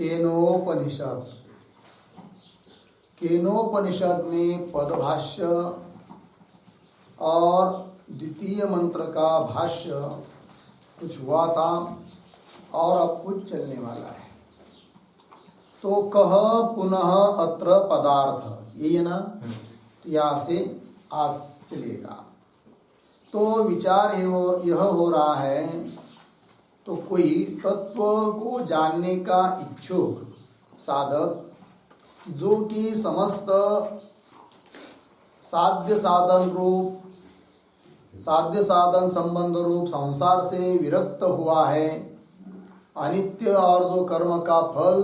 केनोपनिषद। केनोपनिषद में पदभाष्य और द्वितीय मंत्र का भाष्य कुछ हुआ था और अब कुछ चलने वाला है। तो कह पुनः अत्र पदार्थ, यही है ना? यहाँ से आज चलेगा। तो विचार यह हो रहा है, तो कोई तत्व को जानने का इच्छुक साधक जो कि समस्त साध्य साधन संबंध रूप संसार से विरक्त हुआ है, अनित्य और जो कर्म का फल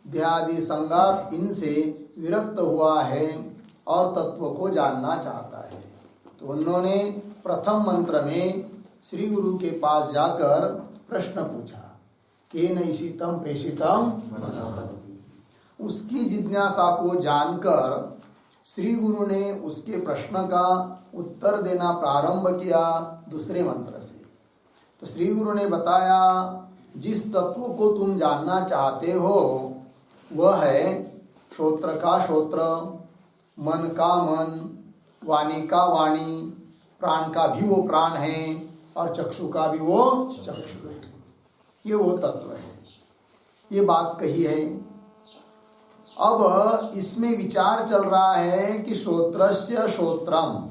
देहादि संगात इनसे विरक्त हुआ है और तत्व को जानना चाहता है। तो उन्होंने प्रथम मंत्र में श्री गुरु के पास जाकर प्रश्न पूछा, केन ईशितम प्रेषितम। उसकी जिज्ञासा को जानकर श्री गुरु ने उसके प्रश्न का उत्तर देना प्रारंभ किया दूसरे मंत्र से। तो श्री गुरु ने बताया, जिस तत्व को तुम जानना चाहते हो वह है श्रोत्र का श्रोत्र, मन का मन, वाणी का वाणी, प्राण का भी वो प्राण है और चक्षु का भी वो चक्षु है। ये वो तत्व है, ये बात कही है। अब इसमें विचार चल रहा है कि श्रोत्रस्य श्रोत्रम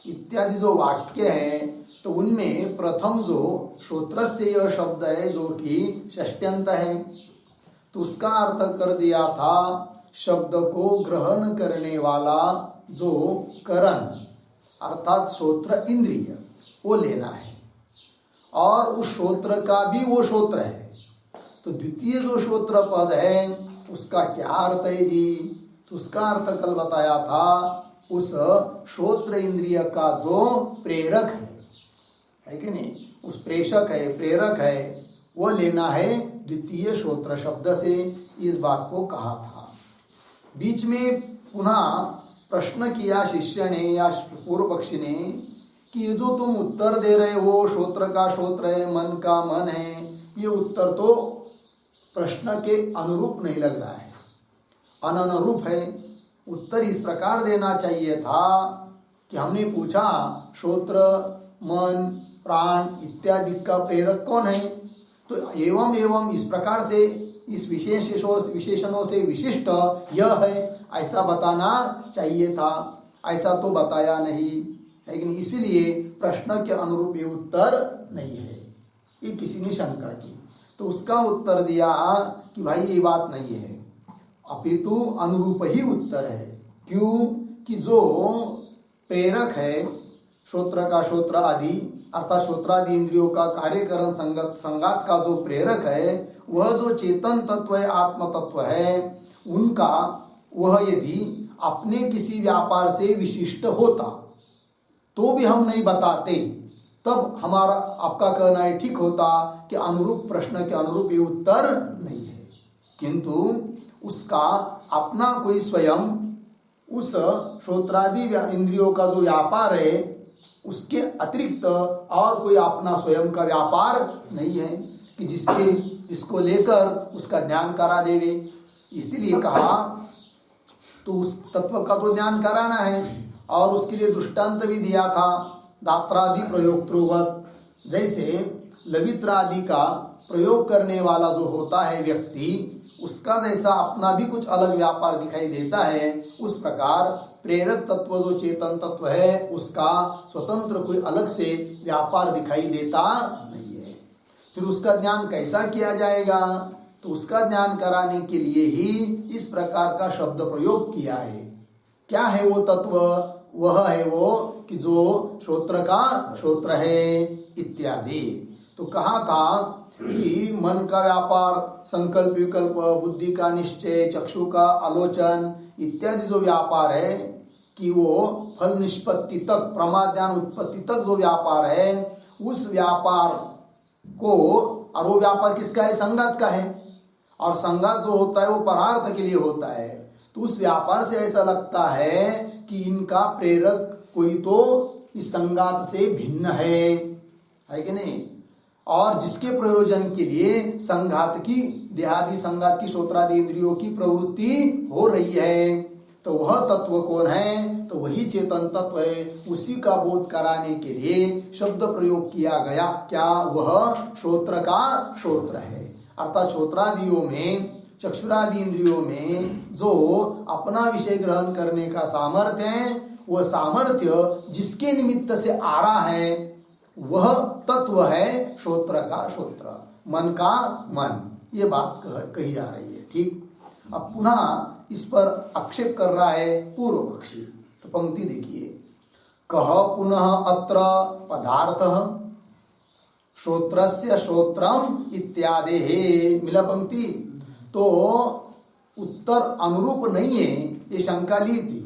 इत्यादि जो वाक्य है, तो उनमें प्रथम जो श्रोत्रस्य यह शब्द है जो कि षष्ट्यंत है, तो उसका अर्थ कर दिया था शब्द को ग्रहण करने वाला जो करण अर्थात श्रोत्र इंद्रिय वो लेना है, और उस श्रोत्र का भी वो श्रोत्र है। तो द्वितीय जो श्रोत्र पद है उसका क्या अर्थ है जी? तो उसका अर्थ कल बताया था, उस श्रोत्र इंद्रिय का जो प्रेरक है कि नहीं, उस प्रेषक है, प्रेरक है, वो लेना है द्वितीय श्रोत्र शब्द से। इस बात को कहा था। बीच में पुनः प्रश्न किया शिष्य ने या पूर्व पक्षी ने कि ये जो तुम उत्तर दे रहे हो श्रोत्र का श्रोत्र है, मन का मन है, ये उत्तर तो प्रश्न के अनुरूप नहीं लग रहा है, अननुरूप है। उत्तर इस प्रकार देना चाहिए था कि हमने पूछा श्रोत्र, मन, प्राण इत्यादि का प्रेरक कौन है, तो एवं एवं इस प्रकार से इस विशेषणों से विशिष्ट यह है, ऐसा बताना चाहिए था। ऐसा तो बताया नहीं, लेकिन इसीलिए प्रश्न के अनुरूप ये उत्तर नहीं है। ये किसी ने शंका की, तो उसका उत्तर दिया कि भाई ये बात नहीं है, अपितु अनुरूप ही उत्तर है। क्यों? कि जो प्रेरक है श्रोत्र का श्रोत्र आदि अर्थात श्रोत्रादि इंद्रियों का कार्यकरण संगात का जो प्रेरक है, वह जो चेतन तत्व है, आत्म तत्व है, उनका वह यदि अपने किसी व्यापार से विशिष्ट होता तो भी हम नहीं बताते, तब हमारा आपका कहना है ठीक होता कि अनुरूप प्रश्न के अनुरूप ये उत्तर नहीं है। किंतु उसका अपना कोई स्वयं उस श्रोत्रादि इंद्रियों का जो व्यापार है उसके अतिरिक्त और कोई अपना स्वयं का व्यापार नहीं है कि जिसको लेकर उसका ज्ञान करा देवे। इसीलिए कहा तो उस तत्व का तो ज्ञान कराना है, और उसके लिए दृष्टांत भी दिया था दात्रादि प्रयोक्तृवत। जैसे लवित्र आदि का प्रयोग करने वाला जो होता है व्यक्ति, उसका जैसा अपना भी कुछ अलग व्यापार दिखाई देता है, उस प्रकार प्रेरक तत्व जो चेतन तत्व है उसका स्वतंत्र कोई अलग से व्यापार दिखाई देता नहीं है। फिर उसका ज्ञान कैसा किया जाएगा? तो उसका ज्ञान कराने के लिए ही इस प्रकार का शब्द प्रयोग किया है। क्या है वो तत्व? वह है वो कि जो श्रोत्र का श्रोत्र है इत्यादि। तो कहा था कि मन का व्यापार, संकल्प विकल्प, बुद्धि का निश्चय, चक्षु का आलोचन इत्यादि जो व्यापार है कि वो फल निष्पत्ति तक, प्रमाद्यान उत्पत्ति तक जो व्यापार है, उस व्यापार को, और वो व्यापार किसका है? संगात का है, और संगात जो होता है वो परार्थ के लिए होता है। तो उस व्यापार से ऐसा लगता है कि इनका प्रेरक कोई तो इस संगात से भिन्न है कि नहीं? और जिसके प्रयोजन के लिए संघात की देहादि संघात की श्रोत्रादि इंद्रियों की प्रवृत्ति हो रही है, तो वह तत्व कौन है? तो वही चेतन तत्व है। उसी का बोध कराने के लिए शब्द प्रयोग किया गया। क्या? वह श्रोत्र का श्रोत्र है। अर्थात श्रोत्रादियों में, चक्षुरादि इंद्रियों में जो अपना विषय ग्रहण करने का सामर्थ्य है, वह सामर्थ्य जिसके निमित्त से आ रहा है, वह तत्व है श्रोत्र का श्रोत्र, मन का मन। ये बात कही जा रही है। ठीक। अब पुनः इस पर आक्षेप कर रहा है पूर्व पक्षी। तो पंक्ति देखिए, कह पुनः अत्र पदार्थः श्रोत्रस्य श्रोत्रम इत्यादि है। मिला पंक्ति? तो उत्तर अनुरूप नहीं है, ये शंका ली थी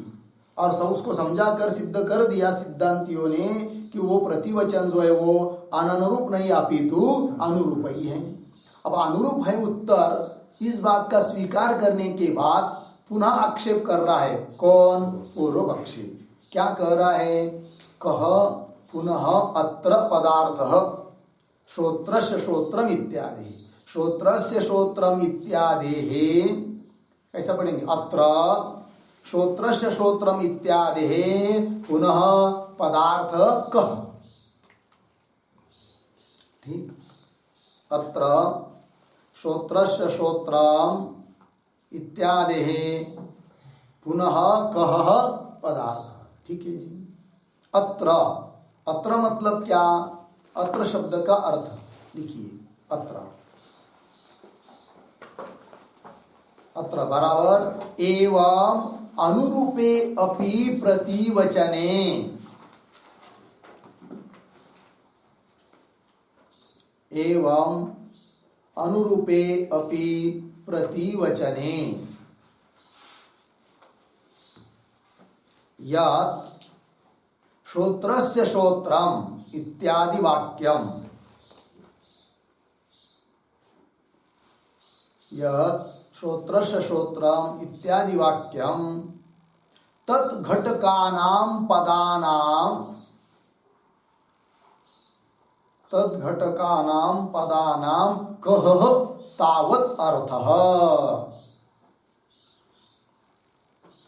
और सब उसको समझा कर सिद्ध कर दिया सिद्धांतियों ने कि वो प्रतिवचन जो है वो अननुरूप नहीं अपितु अनुरूप ही है। अब अनुरूप है उत्तर, इस बात का स्वीकार करने के बाद पुनः आक्षेप कर रहा है कौन? पूर्व पक्षी। क्या कह रहा है? कह पुनः अत्र पदार्थः श्रोत्रस्य श्रोत्रम इत्यादि। श्रोत्रस्य श्रोत्रम इत्यादि है, कैसा पढ़ेंगे? अत्र श्रोत्रस्य श्रोत्रम इत्यादि है, पुनः पदार्थ कह। ठीक। अत्र श्रोत्रस्य श्रोत्रम इत्यादि है, पुनः कह पदार्थ। ठीक है जी। अत्र, अत्र मतलब क्या? अत्र शब्द का अर्थ लिखिए। अत्र, अत्र बराबर एवं अनुरूपे अपि प्रतिवचने, एवं अनुरूपे अपि प्रतिवचने यत् श्रोत्रस्य श्रोत्रम इत्यादि वाक्यम, यत् श्रोत्रस्य श्रोत्रम इत्यादि वाक्यम तत् घटकानां पदानां, तत् घटकानां पदानां कह तावत् अर्थः,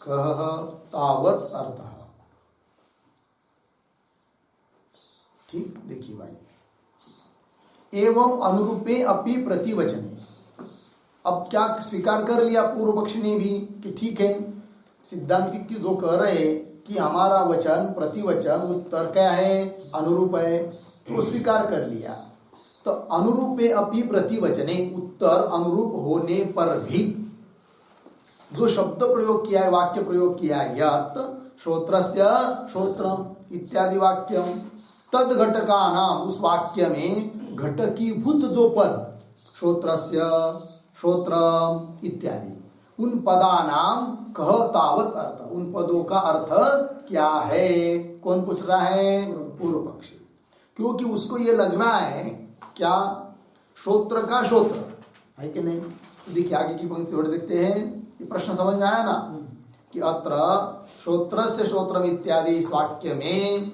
कह तावत् अर्थः। ठीक। देखिए भाई, एवं अनुरूपे अपि प्रतिवचने। अब क्या स्वीकार कर लिया पूर्व पक्ष ने भी कि ठीक है, सिद्धांतिक की जो कह रहे कि हमारा वचन प्रतिवचन उत्तर क्या है? अनुरूप है, तो स्वीकार कर लिया। तो अनुरूपे अपि प्रतिवचने, उत्तर अनुरूप होने पर भी जो शब्द प्रयोग किया है, वाक्य प्रयोग किया है, यत् श्रोत्रस्य श्रोत्रम इत्यादि वाक्यम तद घटकानाम, उस वाक्य में घटकीभूत जो पद श्रोत्रस्य श्रोत्रम इत्यादि, उन पदानाम कह तावत अर्थ, उन पदों का अर्थ क्या है? कौन पूछ रहा है? पूर्व पक्षी। क्योंकि उसको ये लग रहा है क्या? श्रोत्र का श्रोत्र है कि नहीं? देखिए आगे की पंक्ति और देखते हैं, ये प्रश्न समझ में आया ना कि अत्र श्रोत्रस्य श्रोत्रम इत्यादि इस वाक्य में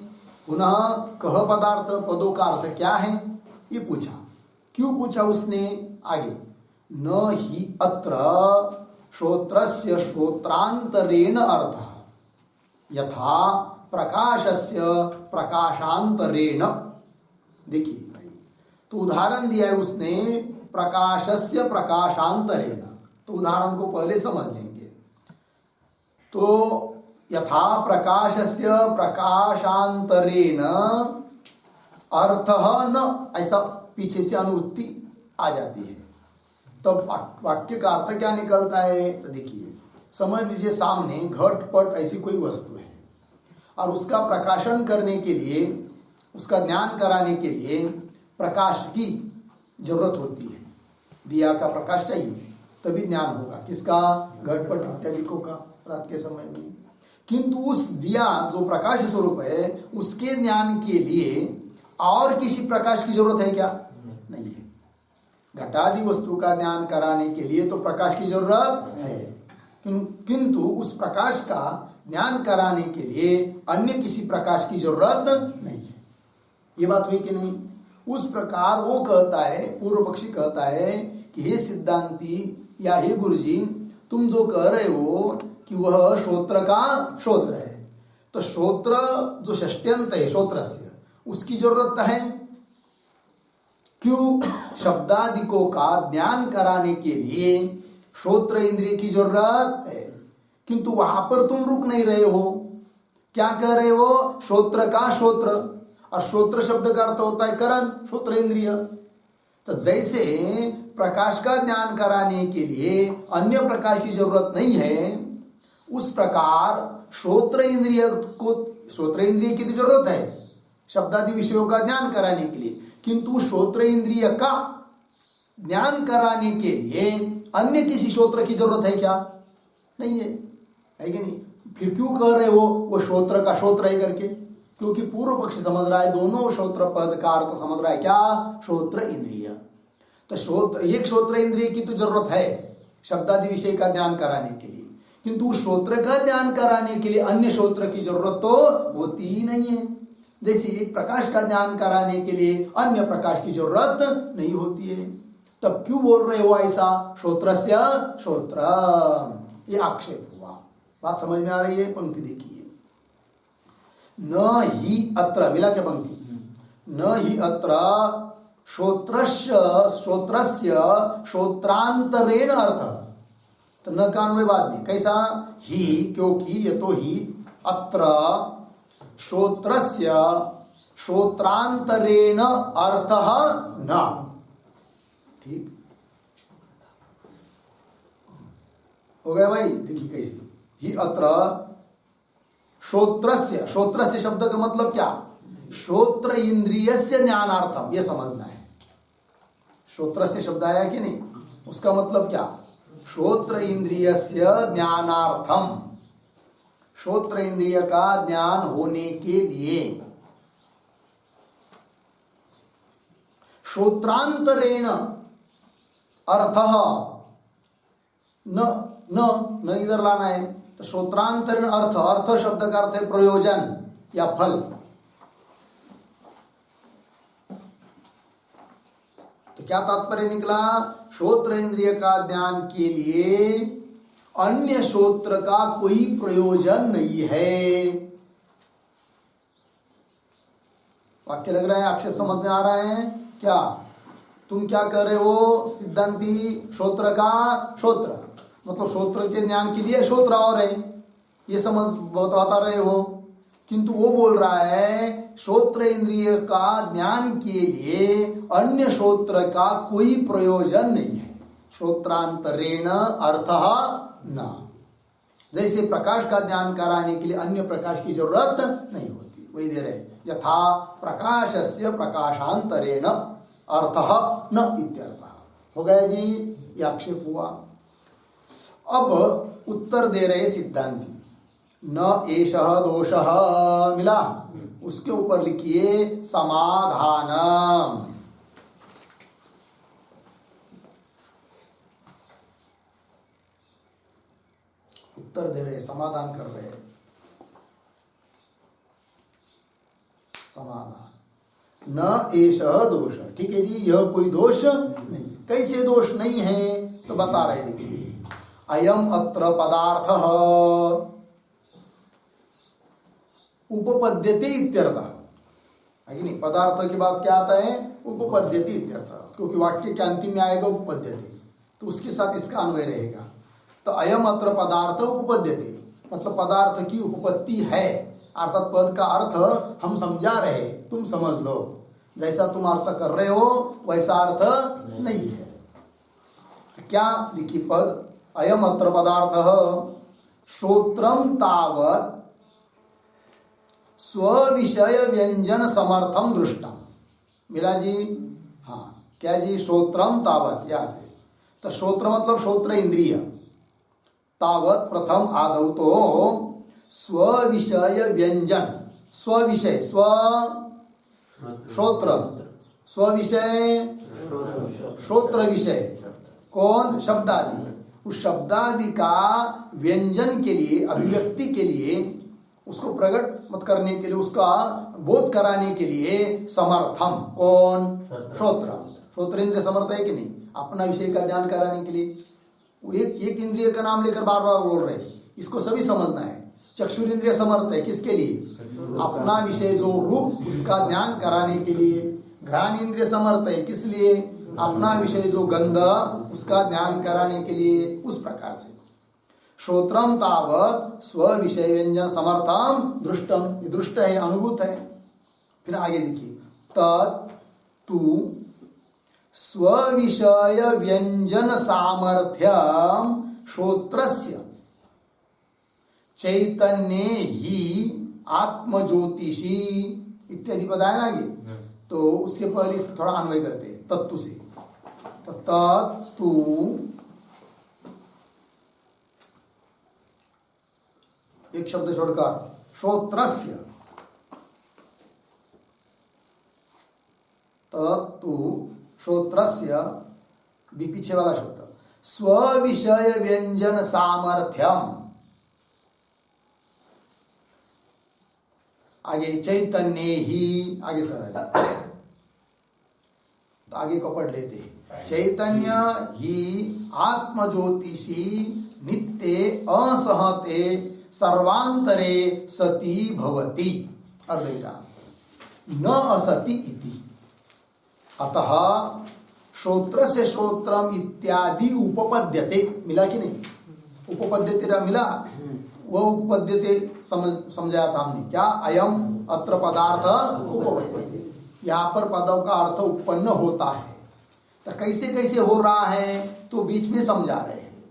पुनः कह पदार्थ, पदों का अर्थ क्या है? ये पूछा। क्यों पूछा उसने? आगे, न ही अत्र श्रोत्रस्य श्रोत्रांतरेण अर्थः यथा प्रकाशस्य प्रकाशांतरेण। देखिए भाई, तो उदाहरण दिया है उसने प्रकाशस्य प्रकाशांतरेण, तो उदाहरण को पहले समझ लेंगे। तो यथा प्रकाशस्य प्रकाशांतरेण अर्थः न, ऐसा पीछे से अनुवृत्ति आ जाती है। तो वाक्य का अर्थ क्या निकलता है? तो देखिए, समझ लीजिए सामने घट पट ऐसी कोई वस्तु है और उसका प्रकाशन करने के लिए, उसका ज्ञान कराने के लिए प्रकाश की जरूरत होती है। दिया का प्रकाश चाहिए तभी ज्ञान होगा। किसका? घट पट इत्यादि को का रात के समय में। किंतु उस दिया जो प्रकाश स्वरूप है, उसके ज्ञान के लिए और किसी प्रकाश की जरूरत है क्या? नहीं है। घटादि वस्तु का ज्ञान कराने के लिए तो प्रकाश की जरूरत है, किंतु उस प्रकाश का ज्ञान कराने के लिए अन्य किसी प्रकाश की जरूरत नहीं है। ये बात हुई कि नहीं? उस प्रकार वो कहता है, पूर्व पक्षी कहता है कि हे सिद्धांती या हे गुरुजी, तुम जो कह रहे हो कि वह श्रोत्र का श्रोत्र है, तो श्रोत्र जो षष्ट्यंत है श्रोत्रस्य, उसकी जरूरत है क्यों? शब्दादिकों का ज्ञान कराने के लिए श्रोत्र इंद्रिय की जरूरत है, किंतु वहां पर तुम रुक नहीं रहे हो। क्या कह रहे हो? श्रोत्र का श्रोत्र, और श्रोत्र शब्द का अर्थ होता है करण, श्रोत्र इंद्रिय। तो जैसे प्रकाश का ज्ञान कराने के लिए अन्य प्रकाश की जरूरत नहीं है, उस प्रकार श्रोत्र इंद्रिय की तो जरूरत है शब्दादि विषयों का ज्ञान कराने के लिए, किंतु श्रोत्र इंद्रिय का ज्ञान कराने के लिए अन्य किसी श्रोत्र की जरूरत है क्या? नहीं है, है कि नहीं? फिर क्यों कह रहे हो वो श्रोत्र का श्रोत्र है करके? क्योंकि पूर्व पक्ष समझ रहा है दोनों श्रोत्र पद का अर्थ समझ रहा है क्या? श्रोत्र इंद्रिय। तो श्रोत्र, एक श्रोत्र इंद्रिय की तो जरूरत है शब्दादि विषय का ज्ञान कराने के लिए, किंतु श्रोत्र का ज्ञान कराने के लिए अन्य श्रोत्र की जरूरत तो होती ही नहीं है। जैसे एक प्रकाश का ज्ञान कराने के लिए अन्य प्रकाश की जरूरत नहीं होती है, तब क्यों बोल रहे हो ऐसा? श्रोत्रस्य श्रोत्र, ये आक्षेप हुआ। बात समझ में आ रही है? पंक्ति देखिए, न ही अत्र, मिला क्या पंक्ति? न ही अत्र श्रोत्रस्य श्रोत्रांतरेण अर्थ, तो न का अन्वय बाद में कैसा? ही, क्योंकि, ये तो ही, अत्र श्रोत्रस्य श्रोत्रांतरेण अर्थः न। ठीक हो गया भाई? देखिए कैसे, ही अत्र श्रोत्रस्य, श्रोत्रस्य शब्द का मतलब क्या? श्रोत्र इंद्रियस्य ज्ञानार्थम, यह समझना है। श्रोत्रस्य शब्द आया कि नहीं, उसका मतलब क्या? श्रोत्र इंद्रियस्य ज्ञानार्थम, श्रोत्र इंद्रिय का ज्ञान होने के लिए। श्रोत्रांतरेण अर्थः, न इधर लाना है, तो श्रोत्रांतरेण अर्थ, अर्थ शब्द का अर्थ है प्रयोजन या फल। तो क्या तात्पर्य निकला? श्रोत्र इंद्रिय का ज्ञान के लिए अन्य श्रोत्र का कोई प्रयोजन नहीं है। वाक्य लग रहा है, आक्षेप समझ में आ रहा है क्या? तुम क्या कर रहे हो सिद्धांती? श्रोत्र का श्रोत्र मतलब श्रोत्र के ज्ञान के लिए श्रोत्र और है, ये समझ बता रहे हो, किंतु वो बोल रहा है श्रोत्र इंद्रिय का ज्ञान के लिए अन्य श्रोत्र का कोई प्रयोजन नहीं है। श्रोत्रांतरेण अर्थः न, जैसे प्रकाश का ज्ञान कराने के लिए अन्य प्रकाश की जरूरत नहीं होती, वही दे रहे, यथा प्रकाशस्य प्रकाशांतरेण अर्थः न इत्यर्थः। हो गया जी, ये आक्षेप हुआ। अब उत्तर दे रहे सिद्धांती, न एषः दोषः, मिला? उसके ऊपर लिखिए समाधानम। उत्तर दे रहे, समाधान कर रहे, समाधान। न एषः दोष, ठीक है जी, यह कोई दोष नहीं। कैसे दोष नहीं है? तो बता रहे, देखिए, अयम अत्र पदार्थः उपपद्यते इत्यर्थः, है कि नहीं? पदार्थ की बात क्या आता है? उपपद्यते इत्यर्थः, क्योंकि वाक्य के अंतिम में आएगा उपपद्यते, तो उसके साथ इसका अन्वय रहेगा। तो अयम अत्र पदार्थ उपपद्यते मतलब पदार्थ की उपपत्ति है, अर्थात पद का अर्थ हम समझा रहे, तुम समझ लो, जैसा तुम अर्थ कर रहे हो वैसा अर्थ नहीं है। तो क्या लिखी पद? अयम अत्र पदार्थः श्रोत्रम तावत् स्विषय व्यंजन समर्थम दृष्टम। मिला जी? हाँ, क्या जी? श्रोत्रम तावत्, यहां से तो श्रोत्र मतलब श्रोत्र इंद्रिय, तावत् प्रथम आदौ तो स्विषय व्यंजन, स्विषय, स्व श्रोत्र, स्विषय श्रोत्र विषय कौन? शब्दादि। उस शब्दादि का व्यंजन के लिए, अभिव्यक्ति के लिए उसको प्रकट मत करने के लिए, उसका बोध कराने के लिए समर्थम। कौन? श्रोत्र। श्रोत्र इंद्रिय समर्थ है कि नहीं? अपना विषय का ज्ञान कराने के लिए। वो एक इंद्रिय का नाम लेकर बार बार बोल रहे हैं, इसको सभी समझना है। चक्षुरिंद्रिय समर्थ है किसके लिए? अपना विषय जो रूप उसका ज्ञान कराने के लिए। घ्राण इंद्रिय समर्थ है किस लिए? अपना विषय जो गंध उसका ज्ञान कराने के लिए। उस प्रकार से श्रोत्रम तावत स्व विषय व्यंजन समर्थम दृष्टम, ये दृष्ट है, अनुभूत है। फिर आगे देखिए, तत्तु स्व विषय व्यंजन सामर्थ्यम श्रोत्रस्य चैतन्य ही आत्मज्योतिषी इत्यादि बताया ना आगे। तो उसके पहले इसका थोड़ा अन्वय करते हैं तत्तु से। तो तत्तु एक शब्द छोड़कर श्रोत्रस्य, तत्तु श्रोत्रस्य भी पीछे वाला शब्द स्व विषय व्यंजन सामर्थ्यम, आगे चैतन्य ही, आगे सर तो आगे को पढ़ लेते हैं। चैतन्य ही आत्मज्योतिषी नित्ये असहते सर्वांतरे सती भवति। अर्धैरा न असति इति। अतः श्रोत्र से श्रोत्रम इत्यादि उपपद्यते, मिला कि नहीं? उपपद्यते मिला, वह उपपद्यते समझाया था हमने। क्या? अयम अत्र पदार्थ उपपद्यते, यहाँ पर पदों का अर्थ उत्पन्न होता है। तो कैसे कैसे हो रहा है तो बीच में समझा रहे हैं।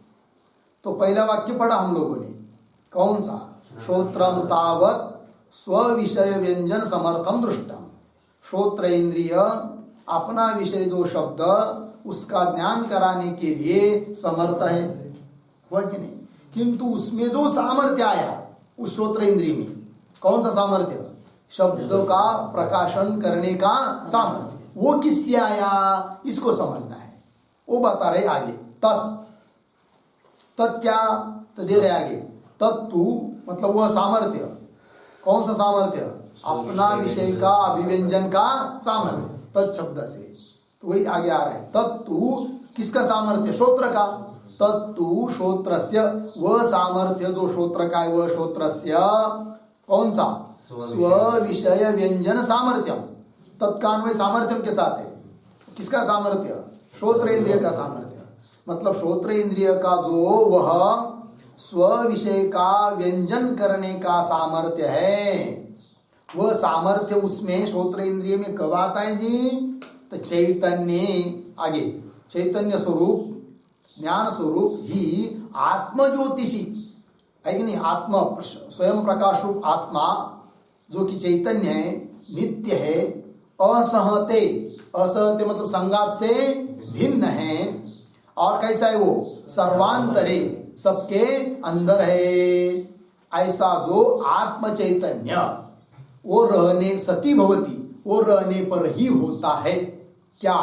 तो पहला वाक्य पढ़ा हम लोगों ने, कौन सा? श्रोत्रम तावत स्व विषय व्यंजन समर्थम दृष्टम। श्रोत्र इंद्रिय अपना विषय जो शब्द उसका ज्ञान कराने के लिए समर्थ है, हुआ कि नहीं? किंतु उसमें जो सामर्थ्य आया उस श्रोत्र इंद्रिय में, कौन सा सामर्थ्य? शब्द का प्रकाशन करने का सामर्थ्य। वो किससे आया इसको समझना है। वो बता रहे आगे। तत् क्या? तो दे रहे आगे तत्तु मतलब वह सामर्थ्य। कौन सा सामर्थ्य? अपना विषय का अभिव्यंजन का सामर्थ्य, तत् शब्द से। तो वही आगे आ रहा है। तत्तु किसका सामर्थ्य? श्रोत्र का। तत्तु श्रोत्रस्य, वह सामर्थ्य जो श्रोत्र का है, वह श्रोत्रस्य कौन सा? स्व विषय व्यंजन सामर्थ्यम। तत्कान्वय सामर्थ्यम के साथ है। किसका सामर्थ्य? श्रोत्र इंद्रिय का सामर्थ्य। मतलब श्रोत्र इंद्रिय का जो वह स्व विषय का व्यंजन करने का सामर्थ्य है, वह सामर्थ्य उसमें श्रोत्र इंद्रिय में कब आता है जी? तो चैतन्य, आगे चैतन्य स्वरूप ज्ञान स्वरूप ही आत्मज्योतिषी है कि नहीं? आत्मा स्वयं प्रकाश रूप आत्मा जो कि चैतन्य है, नित्य है, असहते, असहते मतलब संगात से भिन्न है। और कैसा है वो? सर्वांतरे, सबके अंदर है। ऐसा जो आत्म चैतन्य वो रहने सती भवती, वो रहने पर ही होता है। क्या?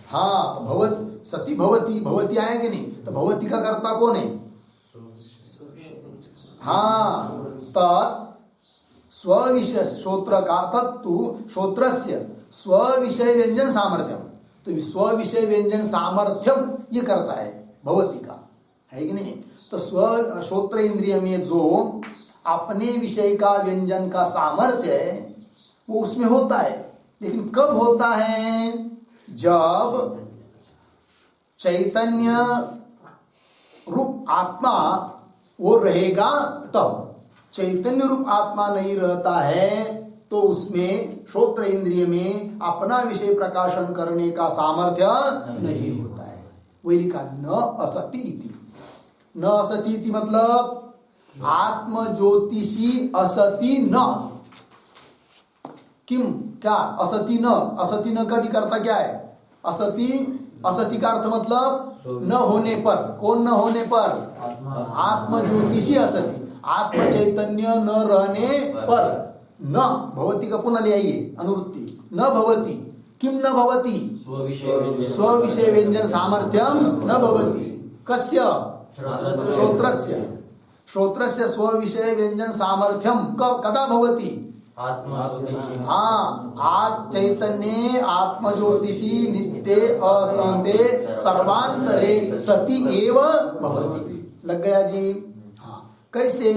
हाँ, तो भवत सती भवती, भवती आएगी नहीं तो भवती का कर्ता कौन है? हाँ, तत् स्व विषय श्रोत्र का, तत्तु श्रोत्रस्य स्व विषय व्यंजन सामर्थ्यम। तो स्व विषय व्यंजन सामर्थ्यम ये करता है भवती का, है कि नहीं? तो स्व श्रोत्र इंद्रिय में जो अपने विषय का व्यंजन का सामर्थ्य है वो उसमें होता है। लेकिन कब होता है? जब चैतन्य रूप आत्मा वो रहेगा तब। चैतन्य रूप आत्मा नहीं रहता है तो उसमें श्रोत्र इंद्रिय में अपना विषय प्रकाशन करने का सामर्थ्य नहीं होता है। वही लिखा न असति इति। न असति इति मतलब आत्म ज्योतिषी असति न। किम? क्या? असति न। असति न का भी करता क्या है? असति, असति का अर्थ मतलब न होने पर। कौन न होने पर? आत्म ज्योतिषी असति, आत्म चैतन्य न रहने पर। न भवती का पुनः ले आइए अनुवृत्ति। न भवती, किम न भवती? स्व विषय व्यंजन सामर्थ्यम न भवती। कस्य? श्रोत्रस्य। श्रोत्रस्य स्वविषय व्यंजन सामर्थ्यम कदा भवति? हाँ, चैतन्ये आत्मज्योतिषी नित्ये असंते सर्वांतरे सति एव भवति। लग गया जी? हाँ, कैसे?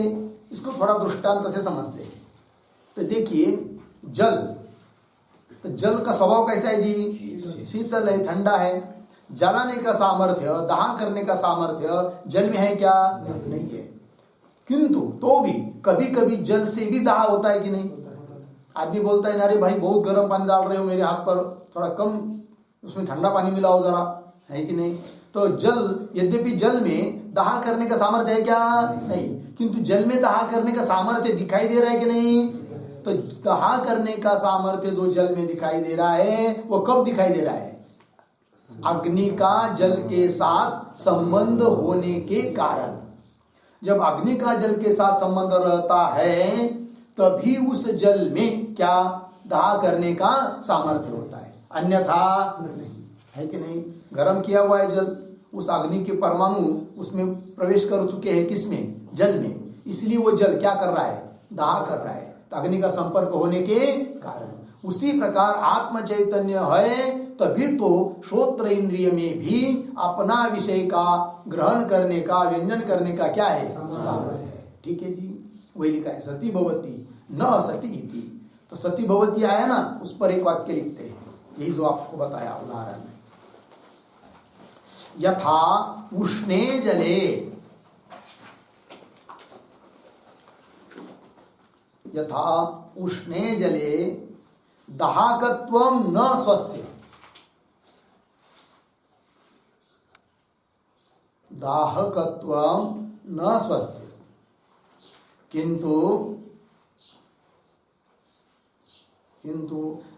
इसको थोड़ा दृष्टांत से समझते हैं। तो देखिए, जल, तो जल का स्वभाव कैसा है जी? शीतल है, ठंडा है। जलाने का सामर्थ्य, दाह करने का सामर्थ्य जल में है क्या? नहीं है। किंतु तो भी कभी कभी जल से भी दाह होता है कि नहीं? आदमी बोलता है, अरे भाई बहुत गर्म पानी डाल रहे हो मेरे हाथ पर, थोड़ा कम उसमें ठंडा पानी मिलाओ जरा, है कि नहीं? तो जल, यद्यपि जल में दाह करने का सामर्थ्य है क्या? नहीं। किंतु जल में दाह करने का सामर्थ्य दिखाई दे रहा है कि नहीं? तो दाह करने का सामर्थ्य जो जल में दिखाई दे रहा है वो कब दिखाई दे रहा है? अग्नि का जल के साथ संबंध होने के कारण। जब अग्नि का जल के साथ संबंध रहता है तभी उस जल में क्या दाह करने का सामर्थ्य होता है, अन्यथा नहीं, है कि नहीं? गर्म किया हुआ है जल, उस अग्नि के परमाणु उसमें प्रवेश कर चुके हैं, किसमें? जल में। इसलिए वो जल क्या कर रहा है? दाह कर रहा है, तो अग्नि का संपर्क होने के कारण। उसी प्रकार आत्म चैतन्य है तभी तो श्रोत्र इंद्रिय में भी अपना विषय का ग्रहण करने का, व्यंजन करने का क्या है? सामर्थ्य है। ठीक है जी? वही लिखा है, सती भवती न सती इति। तो सती भवती आया ना, उस पर एक वाक्य लिखते हैं, यही जो आपको बताया उदाहरण में। यथा उष्णे जले, यथा उष्णे जले दाहकत्वं न स्वस्य, दाहकत्वं न स्वस्य, किंतु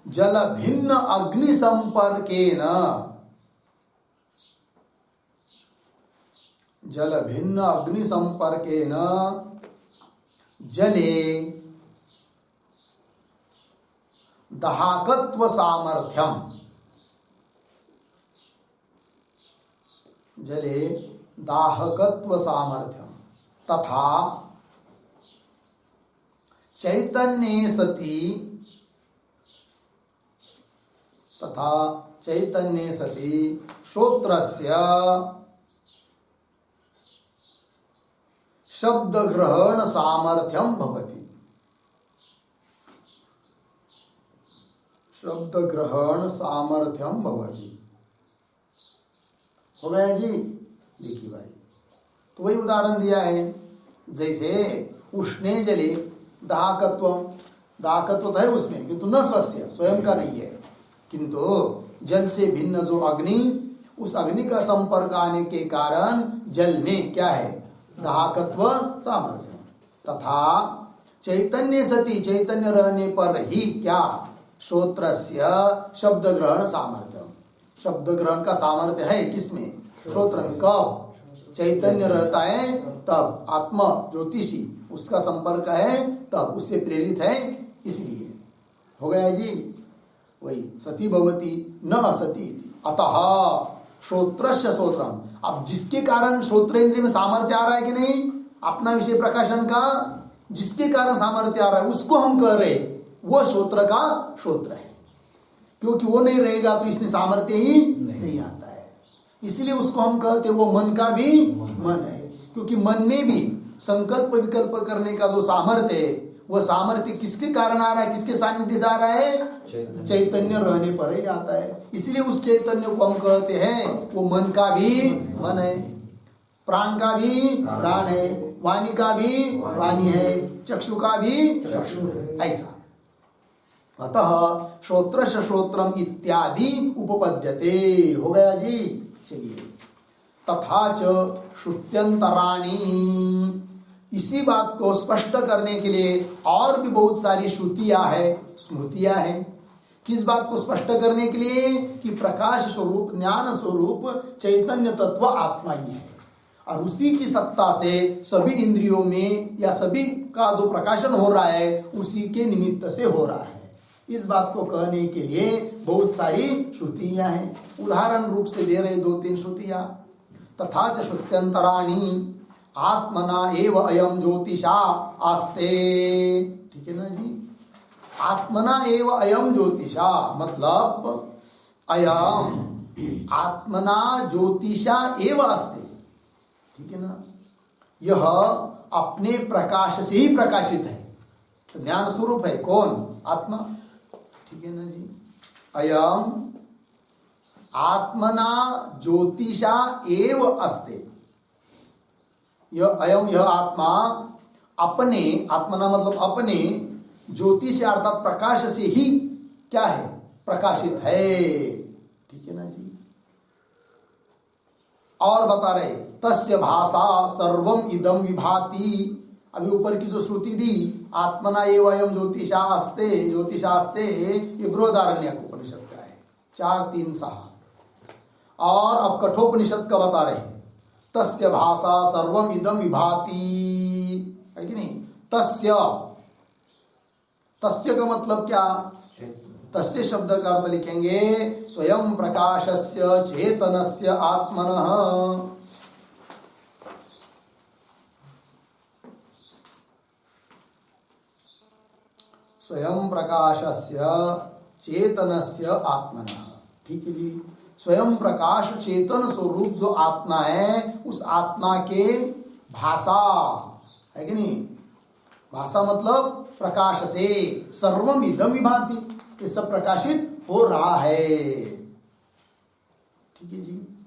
जल भिन्न अग्नि संपर्केन, जल भिन्न अग्नि संपर्केन जले दाहकत्व सामर्थ्यम, जले दाहकत्व सामर्थ्यम तथा चैतन्ये सति, तथा चैतन्ये सति श्रोत्रस्य शब्द ग्रहण सामर्थ्यम भवति, शब्द ग्रहण सामर्थ्यम भवति। हो गया जी? देखिए भाई, तो वही उदाहरण दिया है, जैसे उष्णे जले दाहकत्व, दाहकत्व है उसमें किंतु न स्वस्य, स्वयं का नहीं है, किंतु जल से भिन्न जो अग्नि, उस अग्नि का संपर्क आने के कारण जल में क्या है? दाहकत्व सामर्थ्य। तथा चैतन्य सती, चैतन्य रहने पर ही क्या? श्रोत्रस्य शब्द ग्रहण सामर्थ्य, शब्द ग्रहण का सामर्थ्य है किसमें? श्रोत्र में। कब? चैतन्य रहता है तब, आत्मा ज्योतिषी उसका संपर्क है तब, उससे प्रेरित है इसलिए। हो गया जी? वही सती भवती न सती, अतः श्रोत्रस्य श्रोत्रम। अब जिसके कारण श्रोत्रेंद्रिय में सामर्थ्य आ रहा है कि नहीं, अपना विषय प्रकाशन का जिसके कारण सामर्थ्य आ रहा है उसको हम कह रहे, वो श्रोत्र का श्रोत्र है, क्योंकि वो नहीं रहेगा तो इसमें सामर्थ्य ही नहीं आता है। इसलिए उसको हम कहते हैं वो मन का भी मन है, क्योंकि मन में भी संकल्प विकल्प करने का जो सामर्थ्य है, वो सामर्थ्य किसके कारण आ रहा है? किसके सानिध्य से आ रहा है? चैतन्य रहने पर ही आता है। इसलिए उस चैतन्य को हम कहते हैं वो मन का भी मन है, प्राण का भी प्राण है, वाणी का भी वाणी है, चक्षु का भी चक्षु है, ऐसा। अतः श्रोत्रस्य श्रोत्रम इत्यादि उपपद्यते। हो गया जी? चलिए, तथा च श्रुत्यंतराणि, इसी बात को स्पष्ट करने के लिए और भी बहुत सारी श्रुतियां है, स्मृतियां हैं। किस बात को स्पष्ट करने के लिए? कि प्रकाश स्वरूप, ज्ञान स्वरूप चैतन्य तत्व आत्मा ही है, और उसी की सत्ता से सभी इंद्रियों में या सभी का जो प्रकाशन हो रहा है उसी के निमित्त से हो रहा है। इस बात को कहने के लिए बहुत सारी श्रुतियां हैं। उदाहरण रूप से दे रहे 2-3 श्रुतियां। तथा च श्रुत्यंतराणि, आत्मना एव अयम ज्योतिषा आस्ते। ठीक है ना जी। आत्मना एव अयम ज्योतिषा मतलब अयम आत्मना ज्योतिषा एव आस्ते। ठीक है ना। यह अपने प्रकाश से ही प्रकाशित है, तो ज्ञान स्वरूप है कौन? आत्मा। ठीक है ना जी। अयम आत्मना ज्योतिषा एव अस्ते। यह अयम यह आत्मा अपने, आत्मना मतलब अपने, ज्योति से अर्थात प्रकाश से ही क्या है? प्रकाशित है। ठीक है ना जी। और बता रहे तस्य भाषा सर्वम इदम विभाति। अभी ऊपर की जो श्रुति दी आत्मना एव अयम ज्योतिषा अस्ते, ज्योतिषा अस्ते, ये बृहदारण्यक उपनिषद का है 4:3-6। और अब कठोपनिषद का बता रहे हैं तस्य भाषा सर्वम इदम विभाति, है कि नहीं? तस्य, तस्य का मतलब क्या? तस्य शब्द का अर्थ लिखेंगे स्वयं प्रकाशस्य चेतनस्य आत्मनः। स्वयं प्रकाशस्य चेतनस्य आत्मनः। ठीक है जी। स्वयं प्रकाश चेतन स्वरूप जो आत्मा है, उस आत्मा के भाषा, है कि नहीं? भाषा मतलब प्रकाश से सर्वम इदम विभाति, ये सब प्रकाशित हो रहा है। ठीक है जी।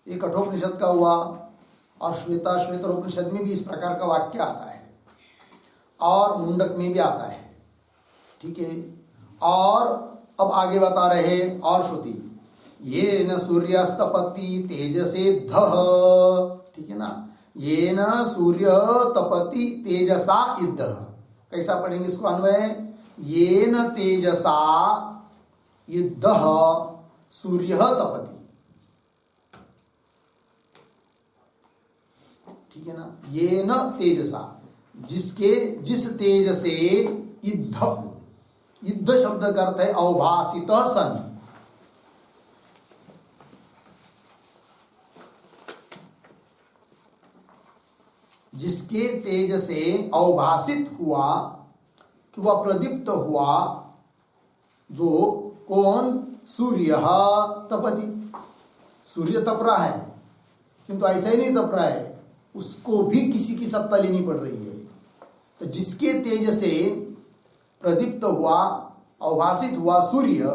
ये कठोपनिषद का हुआ। और श्वेतरोपनिषद में भी इस प्रकार का वाक्य आता है, और मुंडक में भी आता है। ठीक है। और अब आगे बता रहे और श्रुति ये न सूर्यस्तपति तेजसे धः। ठीक है ना। ये न सूर्य तपति तेजसा इद्धः। कैसा पढ़ेंगे इसको अन्वय? ये न तेजसा इद्धः सूर्य तपति। ठीक है ना। ये न तेजसा, जिसके, जिस तेज से, इद्ध, इद्ध शब्द का अर्थ है अवभासित सन। जिसके तेज से अवभासित हुआ कि वह प्रदीप्त हुआ, जो कौन? सूर्य तपति। सूर्य तप रहा है, किंतु ऐसा ही नहीं तप रहा है, उसको भी किसी की सत्ता लेनी पड़ रही है। तो जिसके तेज से प्रदीप्त हुआ, अवभासित हुआ सूर्य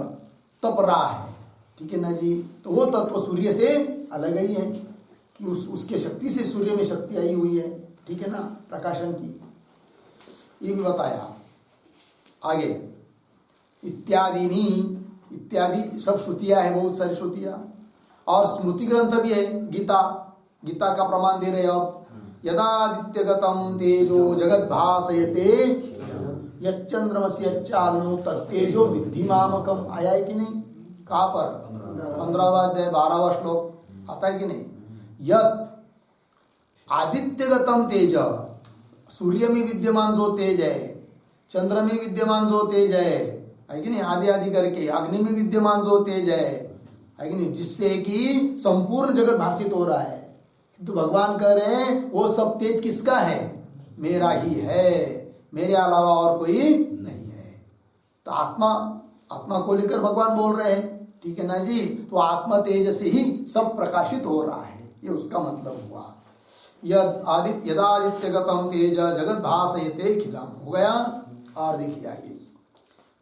तप रहा है। ठीक है ना जी। तो वो तत्व सूर्य से अलग ही है कि उसके शक्ति से सूर्य में शक्ति आई हुई है। ठीक है ना, प्रकाशन की। ये भी बताया आगे। इत्यादिनी, इत्यादि सब श्रुतियां है, बहुत सारी श्रुतियां। और स्मृति ग्रंथ भी है, गीता, गीता का प्रमाण दे रहे अब। यदादित्यगतम तेजो जगत भासयते यच्चंद्रमसि यच्चाग्नौ तत्तेजो विद्धि मामकम। आया है कि नहीं? कहाँ पर? 15वां अध्याय 12वां श्लोक आता है कि नहीं? यत् आदित्यगतम तेज, सूर्य में विद्यमान जो तेज है, चंद्र में विद्यमान जो तेज है कि नहीं, आदि आदि करके अग्नि में विद्यमान जो तेज है कि नहीं, जिससे कि संपूर्ण जगत भाषित हो रहा है। तो भगवान कह रहे हैं वो सब तेज किसका है? मेरा ही है, मेरे अलावा और कोई नहीं है। तो आत्मा, आत्मा को लेकर भगवान बोल रहे हैं। ठीक है ना जी। तो आत्मा तेज से ही सब प्रकाशित हो रहा है, ये उसका मतलब हुआ। यदादित्यगतम तेज जगत भासयते खिलम। हो गया। और देखिए आगे,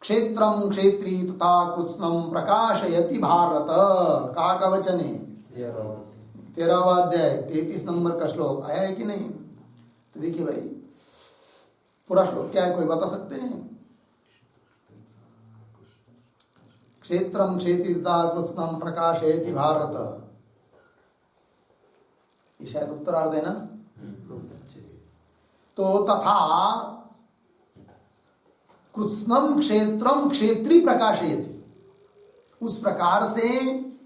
क्षेत्रम क्षेत्री तथा कृत्स्नम प्रकाशयति भारत। का वचन है? 13वां अध्याय 33 नंबर का श्लोक। आया है कि नहीं? तो देखिए भाई, पूरा श्लोक क्या है, कोई बता सकते हैं? क्षेत्रम क्षेत्री तथा कृत्स्नम प्रकाशयति भारत, ये शायद उत्तरार्ध है ना। चलिए, तो तथा कृत्स्नम क्षेत्रम क्षेत्री प्रकाशयति, उस प्रकार से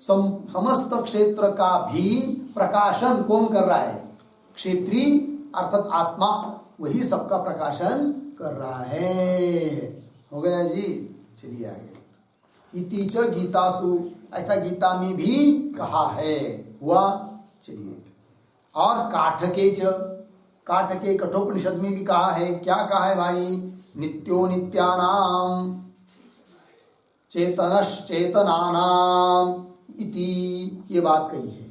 समस्त क्षेत्र का भी प्रकाशन कौन कर रहा है? क्षेत्री अर्थात आत्मा, वही सबका प्रकाशन कर रहा है। हो गया जी। चलिए आगे। इति च गीतासु, ऐसा गीता में भी कहा है। हुआ। चलिए और काठके च, काठके कठोपनिषद में भी कहा है, क्या कहा है भाई, नित्यो नित्यानाम चेतनश्चेतनानाम इति, ये बात कही है।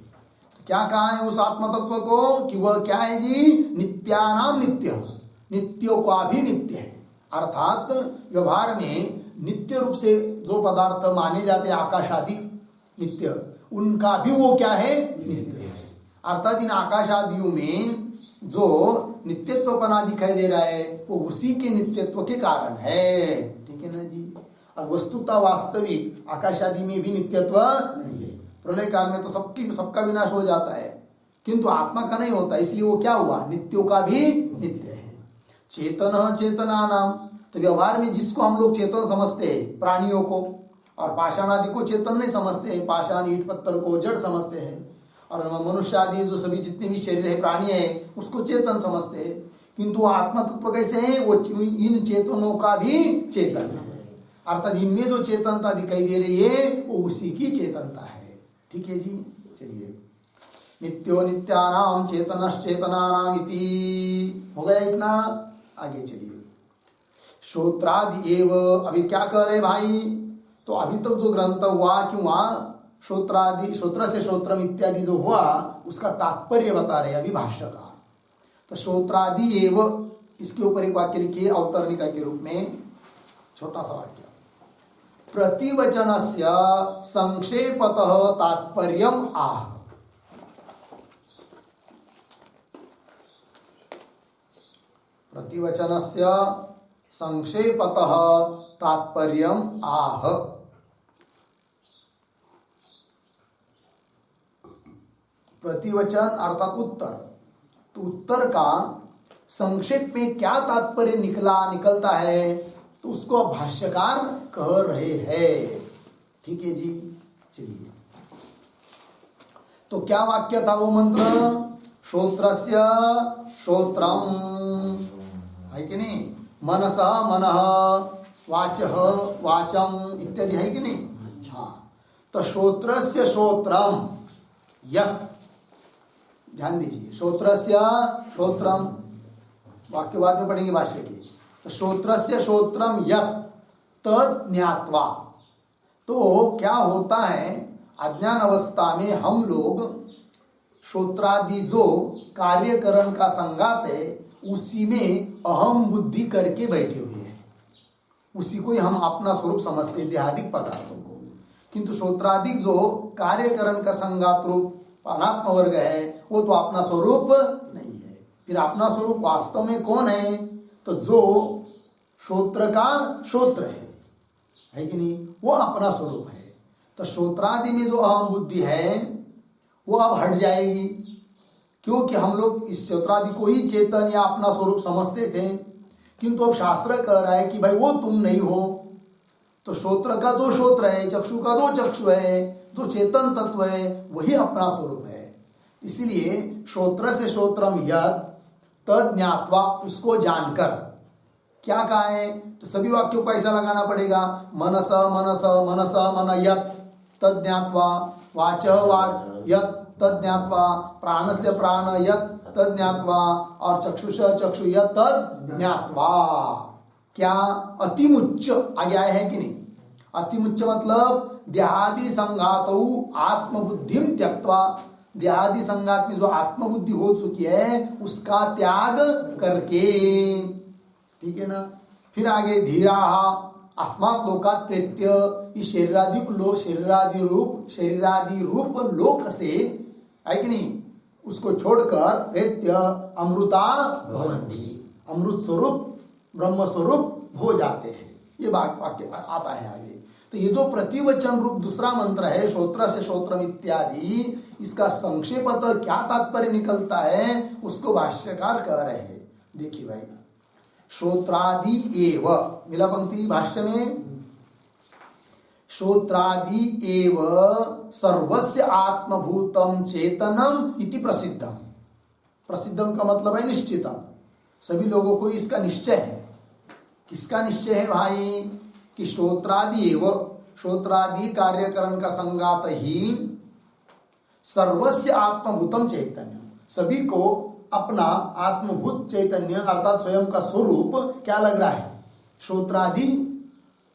तो क्या कहा है उस आत्म तत्व को कि वह क्या है जी, नित्यानाम नित्य, नित्यों का भी नित्य है। अर्थात व्यवहार में नित्य रूप से जो पदार्थ माने जाते हैं आकाश आदि नित्य, उनका भी वो क्या है, नित्य है। अर्थात इन आकाश आदियों में जो नित्यत्वपना दिखाई दे रहा है वो उसी के नित्यत्व के कारण है, ठीक है ना जी। और वस्तुतः वास्तविक आकाश आदि में भी नित्यत्व नहीं है। प्रलय काल में तो सबका विनाश हो जाता है, किंतु आत्मा का नहीं होता, इसलिए वो क्या हुआ, नित्यों का भी नित्य है। चेतन चेतना नाम, तो व्यवहार में जिसको हम लोग चेतन समझते हैं प्राणियों को, और पाषाण आदि को चेतन नहीं समझते हैं, पाषाण ईंट पत्थर को जड़ समझते हैं, और मनुष्य आदि जो सभी जितने भी शरीर है प्राणी है उसको चेतन समझते हैं। किंतु आत्मा तत्व कैसे है, वो इन चेतनों का भी चेतन है। अर्थात इनमें जो चेतनता दिखाई दे रही है वो उसी की चेतनता है, ठीक है जी। चलिए, नित्यो नित्यानाम चेतनश्चेतनानाम इति हो गया इतना। आगे चलिए, श्रोत्रादि एव, अभी क्या कह रहे भाई, तो अभी तक जो ग्रंथ हुआ कि वहां श्रोत्रादि, श्रोत्र से श्रोत्रम इत्यादि जो हुआ उसका तात्पर्य बता रहे अभी भाष्यकार। तो श्रोत्रादि एव, इसके ऊपर एक वाक्य लिखिए अवतरणिका के रूप में, छोटा सा वाक्य, प्रतिवचनस्य संक्षेपतः तात्पर्यम आह। प्रतिवचनस्य संक्षेपतः तात्पर्यम आह। प्रतिवचन अर्थात उत्तर, तो उत्तर का संक्षेप में क्या तात्पर्य निकलता है, तो उसको भाष्यकार कह रहे हैं, ठीक है जी। चलिए, तो क्या वाक्य था वो मंत्र, श्रोत्रस्य श्रोत्रम, है कि नहीं, मनसा मनः, वाचः वाचम इत्यादि, है कि नहीं। हाँ, तो श्रोत्रस्य श्रोत्रम यत्, ध्यान दीजिए, श्रोत्रस्य श्रोत्रम, वाक्य बाद में पढ़ेंगे भाष्य की। तो श्रोत्रस्य श्रोत्रम यत् तद ज्ञात्वा, तो क्या होता है, अज्ञान अवस्था में हम लोग श्रोत्रादि जो कार्यकरण का संगात है उसी में अहम बुद्धि करके बैठे हुए हैं, उसी को ही हम अपना स्वरूप समझते हैं, देहादिक पदार्थों को। किंतु श्रोत्रादिक जो कार्यकरण का संगात रूप अनात्म वर्ग है वो तो अपना स्वरूप नहीं है। फिर अपना स्वरूप वास्तव में कौन है, तो जो श्रोत्र का श्रोत्र है कि नहीं, वो अपना स्वरूप है। तो श्रोत्रादि में जो अहम बुद्धि है वो अब हट जाएगी, क्योंकि हम लोग इस श्रोत्रादि को ही चेतन या अपना स्वरूप समझते थे, किंतु अब शास्त्र कह रहा है कि भाई वो तुम नहीं हो। तो श्रोत्र का जो श्रोत्र है, चक्षु का जो चक्षु है, जो चेतन तत्व है वही अपना स्वरूप है। इसलिए श्रोत्र से श्रोत्रम यत् तद ज्ञात्वा, उसको जानकर, क्या कहा है, तो सभी वाक्यों को ऐसा लगाना पड़ेगा, मनस मनस मनस मन यत् तद ज्ञात्वा, वाच वाच यत् तद ज्ञात्वा, प्राणस्य प्राण यत् तद ज्ञात्वा, और चक्षुष चक्षु यत् तद ज्ञात्वा। क्या अतिमुच्च आगे आए हैं कि नहीं, अतिमुच्च मतलब देहादि संघातौ आत्मबुद्धिम त्यक्त्वा, देहादि संघात में जो आत्मबुद्धि हो चुकी है उसका त्याग करके, ठीक है ना। फिर आगे धीरा अस्मात् लोकात् प्रेत्य, इस शरीरादि रूप लोक से, है कि नहीं, उसको छोड़कर प्रेत्य अमृता भवन्ति, अमृत स्वरूप ब्रह्म स्वरूप हो जाते हैं। ये वाक्य आता है आगे। तो ये जो प्रतिवचन रूप दूसरा मंत्र है, श्रोत्र से श्रोत्रम इत्यादि, इसका संक्षेपतः क्या तात्पर्य निकलता है उसको भाष्यकार कह रहे हैं। देखिए भाई, श्रोत्रादि एव, मिला पंक्ति भाष्य में, श्रोत्रादि एव सर्वस्य आत्मभूतम चेतनम इति प्रसिद्धम। प्रसिद्धम का मतलब है निश्चितम, सभी लोगों को इसका निश्चय है। किसका निश्चय है भाई, कि श्रोत्रादि एव, श्रोत्रादि कार्यकरण का संगात ही सर्वस्य आत्मभूतम चैतन्य, सभी को अपना आत्मभूत चैतन्य अर्थात स्वयं का स्वरूप क्या लग रहा है? श्रोत्रादि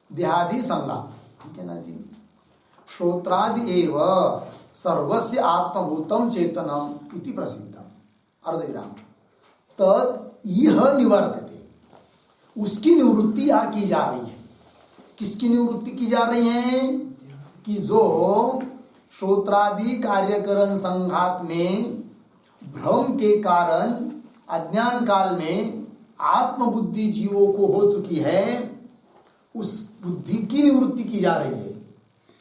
देहादि संगात, ठीक है ना जी। श्रोत्रादि एव सर्वस्य आत्मभूतम चेतनम इति प्रसिद्धम। अर्धविराम। तत् इह निवर्तते, उसकी निवृत्ति यहाँ की जा रही है। किसकी निवृत्ति की जा रही है? कि जो श्रोत्रादि कार्यकरण संघात में भ्रम के कारण अज्ञान काल में आत्मबुद्धि जीवों को हो चुकी है, उस बुद्धि की निवृत्ति की जा रही है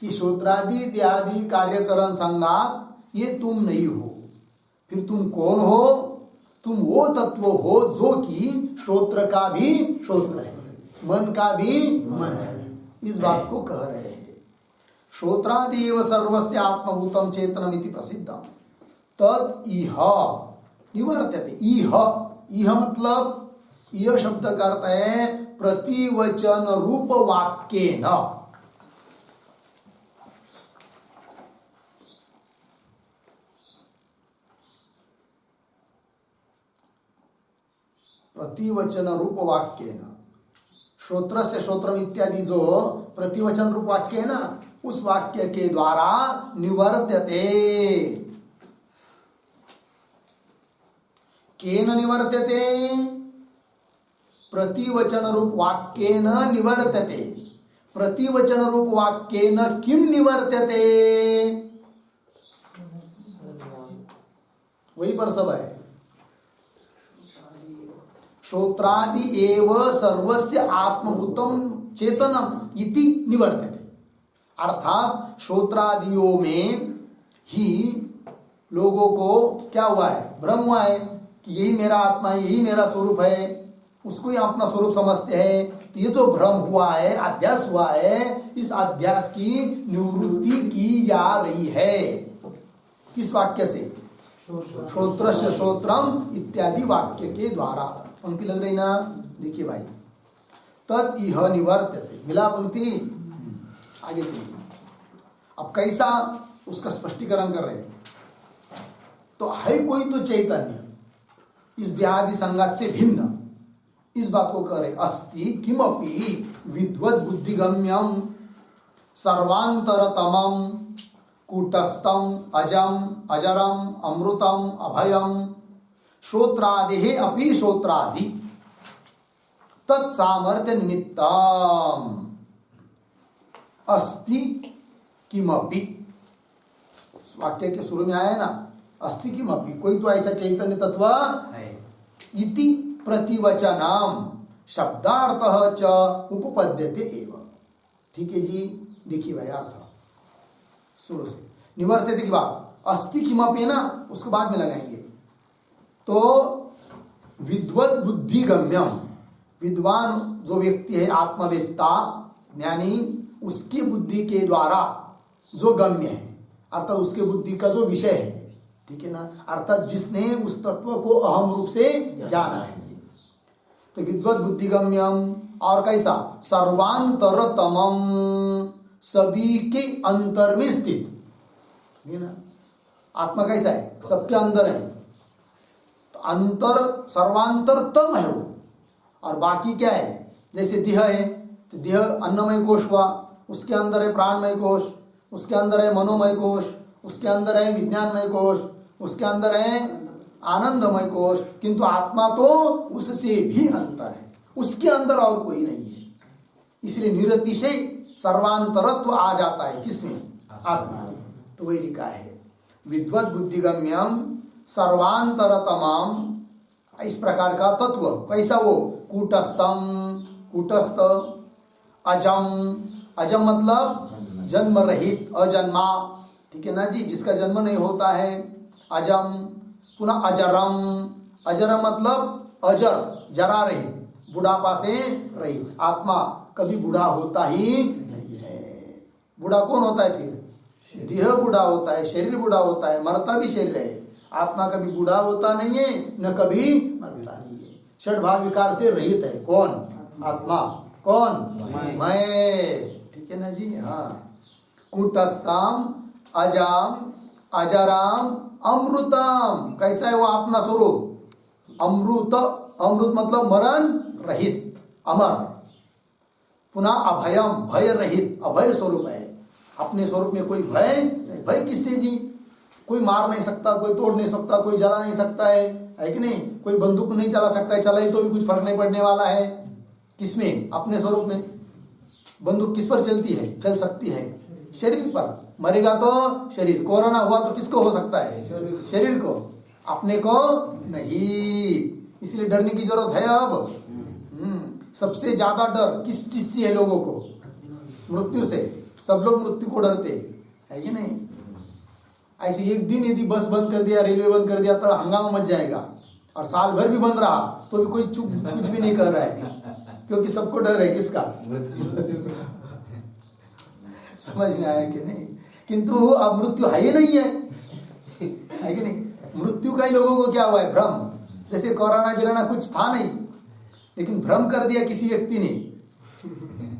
कि श्रोत्रादि इत्यादि कार्यकरण संघात ये तुम नहीं हो। फिर तुम कौन हो? तुम वो तत्व हो जो कि श्रोत्र का भी श्रोत्र है, मन का भी मन है। इस बात को कह रहे हैं। श्रोत्रादि एव सर्वस्य आत्मभूतम चेतनम इति प्रसिद्धम। तत् इह निवर्तते। इह मतलब, यह शब्द का अर्थ है प्रतिवचन रूप वाक्येन। प्रतिवचन रूप वाक्येन, श्रोत्र से श्रोत्रम इत्यादि जो प्रतिवचन रूप वाक्य है ना, उस वाक्य के द्वारा निवर्त्यते। केन निवर्त्यते? प्रतिवचन रूप वाक्येन निवर्त्यते। प्रतिवचन रूप वाक्येन किम निवर्त्यते? वही पर सब है। श्रोत्रादि एव सर्वस्य आत्मभूतम चेतनम इति निवर्त्यते। अर्थात श्रोत्रादियों में ही लोगों को क्या हुआ है? भ्रम हुआ है कि यही मेरा आत्मा है, यही मेरा स्वरूप है, उसको ही अपना स्वरूप समझते हैं। तो ये जो भ्रम हुआ है, अध्यास हुआ है, इस अध्यास की निवृत्ति की जा रही है। किस वाक्य से? श्रोत्रस्य श्रोत्रम इत्यादि वाक्य के द्वारा। पंक्ति लग रही ना? देखिए भाई, तत् इह निवर्त्यते, मिला पंक्ति? आगे चलिए। अब कैसा उसका स्पष्टीकरण कर रहे हैं। तो है कोई तो चैतन्य इस देहादि संगात से भिन्न, इस बात को कह रहे। अस्ति किमपि विद्वद बुद्धिगम्यम सर्वांतरतमम कूटस्थम अजम अजरम अमृतम अभयम श्रोत्रादि अपि श्रोत्रादि तत्सामर्थ्य निमित्तम अस्ति किमपि। वाक्य के शुरू में आया है ना, अस्ति किमपि, कोई तो ऐसा चैतन्य तत्व है। इति प्रतिवचनम शब्दार्थः च उपपद्यते एव। ठीक है जी, देखिए भाई अर्थ शुरू से। निवर्त्यते की बात अस्ति किमपि है ना, उसके बाद में लगाएंगे। तो विद्वत बुद्धिगम्यम, विद्वान जो व्यक्ति है, आत्मवेत्ता ज्ञानी, उसकी बुद्धि के द्वारा जो गम्य है, अर्थात उसके बुद्धि का जो विषय है, ठीक है ना, अर्थात जिसने उस तत्व को अहम रूप से जाना है। तो विद्वत बुद्धिगम्यम और कैसा? सर्वांतरतमम, सभी के अंतर में स्थित, है ना। आत्मा कैसा है? सबके अंदर है। तो अंतर सर्वांतरतम है वो। और बाकी क्या है? जैसे देह है, तो देह अन्नमय कोश हुआ, उसके अंदर है प्राणमय कोश, उसके अंदर है मनोमय कोश, उसके अंदर है विज्ञानमय कोश, उसके अंदर है आनंदमय कोश। किंतु आत्मा तो उससे भी अंतर है, उसके अंदर और कोई नहीं है। इसलिए निरतिशय सर्वांतरत्व आ जाता है किसमें? आत्मा में। तो वही लिखा है विद्वत बुद्धिगम्यम सर्वांतरतमाम, इस प्रकार का तत्व। कैसा वो? कूटस्थम, कूटस्थ, अजम, अजम मतलब जन्म रहित, अजन्मा, ठीक है ना जी, जिसका जन्म नहीं होता है, अजम। पुनः अजरम, अजरम मतलब अजर, जरा रहित, बुढ़ापा से रहित। आत्मा कभी बूढ़ा होता ही नहीं है। बूढ़ा कौन होता है फिर? देह बूढ़ा होता है, शरीर बूढ़ा होता है, मरता भी शरीर है। आत्मा कभी बूढ़ा होता नहीं है, न कभी मरता नहीं है। षड भाव विकार से रहित है। कौन? आत्मा। कौन? मैं। ठीक है ना जी। हाँ। कूटस्थम अजाम अजराम अमृतम, कैसा है वो अपना स्वरूप? अमृत, अमृत मतलब मरण रहित, अमर। पुनः अभयम, भय रहित, अभय स्वरूप है। अपने स्वरूप में कोई भय नहीं। भय किससे जी? कोई मार नहीं सकता, कोई तोड़ नहीं सकता, कोई जला नहीं सकता है कि नहीं? कोई बंदूक नहीं चला सकता है, चलाई तो भी कुछ फर्क नहीं पड़ने वाला है। किसमें? अपने स्वरूप में। बंदूक किस पर चलती है? चल सकती है शरीर पर। मरेगा तो शरीर। कोरोना हुआ तो किसको हो सकता है? शरीर को, अपने को नहीं। इसलिए डरने की जरूरत है अब। सबसे ज्यादा डर किस चीज से है लोगों को? मृत्यु से। सब लोग मृत्यु को डरते है कि नहीं? ऐसे एक दिन यदि बस बंद कर दिया, रेलवे बंद कर दिया तो हंगामा मच जाएगा। और साल भर भी बंद रहा तो भी कोई कुछ भी नहीं कर रहा है, क्योंकि सबको डर है किसका? समझ में आया कि नहीं? किंतु अब मृत्यु है ही नहीं है कि नहीं? मृत्यु का ही लोगों को क्या हुआ है? भ्रम। जैसे कोरोना गिराना कुछ था नहीं, लेकिन भ्रम कर दिया किसी व्यक्ति ने,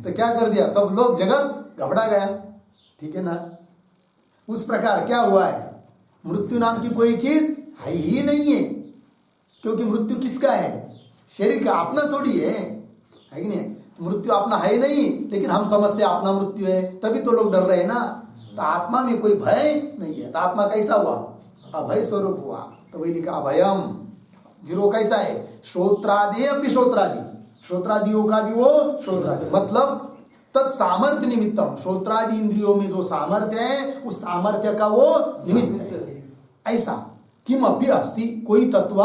तो क्या कर दिया? सब लोग, जगत घबरा गया। ठीक है ना? उस प्रकार क्या हुआ है? मृत्यु नाम की कोई चीज है ही नहीं है, क्योंकि मृत्यु किसका है? शरीर का, अपना थोड़ी है कि नहीं? मृत्यु अपना है ही नहीं, लेकिन हम समझते अपना मृत्यु है, तभी तो लोग डर रहे हैं ना। तो आत्मा में कोई भय नहीं है। तो आत्मा कैसा हुआ? अभय स्वरूप हुआ। तो वही लिखा अभयम। फिर वो कैसा है? श्रोत्रादि अपनी श्रोत्रादि, श्रोत्रादियों का भी वो श्रोत्रादि, मतलब तत्सामर्थ्य निमित्तम। श्रोत्रादि इंद्रियों में जो सामर्थ्य है, उस सामर्थ्य का वो निमित्त है। ऐसा किम अपि अस्ति, कोई तत्व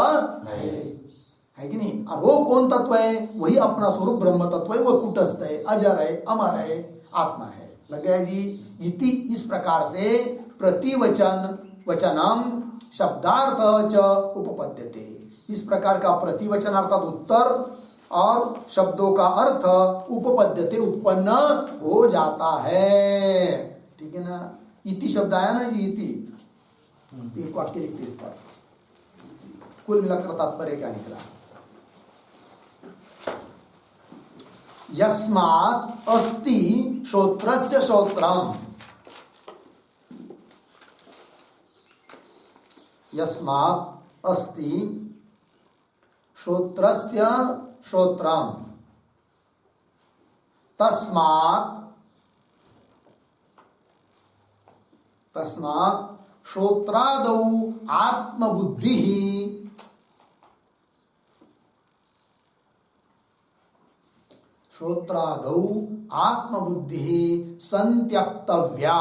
है कि नहीं? और वो कौन तत्व है? वही अपना स्वरूप ब्रह्म तत्व है। वो कुटस्थ है, अजर है, अमर है, आत्मा है। लग गया जी? इति, इस प्रकार से प्रतिवचन, वचनम शब्दार्थ च उपपद्यते। इस प्रकार का प्रतिवचन अर्थात उत्तर और शब्दों का अर्थ उपपद्यते, उत्पन्न हो जाता है। ठीक है ना? इति शब्द आया ना जी? इति एक वाक्य लिखते इस पर। कुल मिलाकर तात्पर्य क्या निकला? यस्मात् अस्ति श्रोत्रस्य श्रोत्रम, यस्मात् अस्ति श्रोत्रस्य श्रोत्रम, तस्मात् श्रोत्रादौ आत्मबुद्धि, श्रोत्रादौ आत्मबुद्धि संत्यक्तव्या,